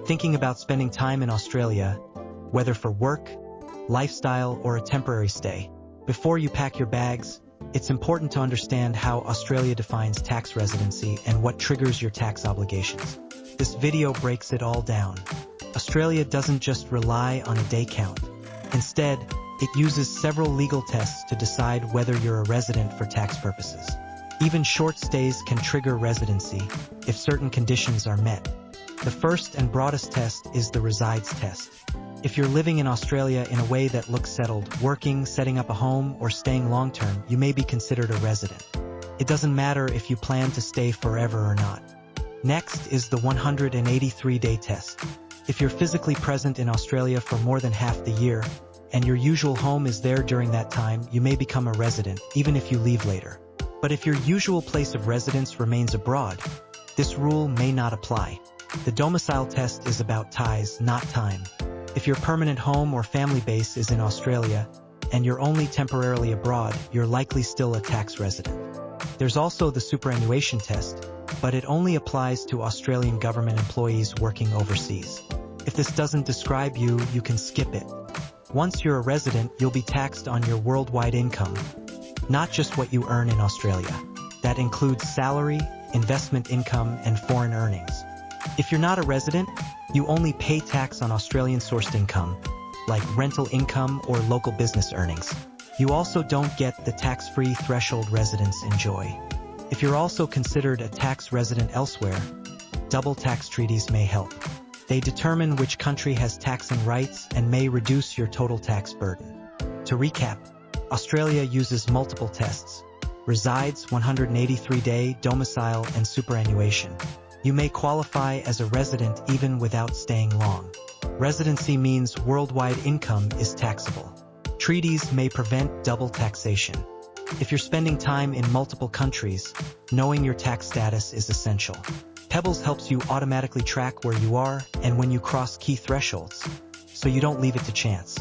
thinking about spending time in Australia, whether for work, lifestyle, or a temporary stay, before you pack your bags, it's important to understand how Australia defines tax residency and what triggers your tax obligations. This video breaks it all down. Australia doesn't just rely on a day count. Instead, it uses several legal tests to decide whether you're a resident for tax purposes. Even short stays can trigger residency if certain conditions are met. The first and broadest test is the Resides Test. If you're living in Australia in a way that looks settled, working, setting up a home, or staying long-term, you may be considered a resident. It doesn't matter if you plan to stay forever or not. Next is the 183-day test. If you're physically present in Australia for more than half the year, and your usual home is there during that time, you may become a resident, even if you leave later. But if your usual place of residence remains abroad, this rule may not apply. The Domicile Test is about ties, not time. If your permanent home or family base is in Australia, and you're only temporarily abroad, you're likely still a tax resident. There's also the Superannuation Test, but it only applies to Australian government employees working overseas. If this doesn't describe you, you can skip it. Once you're a resident, you'll be taxed on your worldwide income, not just what you earn in Australia. That includes salary, investment income, and foreign earnings. If you're not a resident, you only pay tax on Australian-sourced income, like rental income or local business earnings. You also don't get the tax-free threshold residents enjoy. If you're also considered a tax resident elsewhere, double tax treaties may help. They determine which country has taxing rights and may reduce your total tax burden. To recap, Australia uses multiple tests: Resides, 183-day, Domicile, and Superannuation. You may qualify as a resident even without staying long. Residency means worldwide income is taxable. Treaties may prevent double taxation. If you're spending time in multiple countries, knowing your tax status is essential. Pebbles helps you automatically track where you are and when you cross key thresholds, so you don't leave it to chance.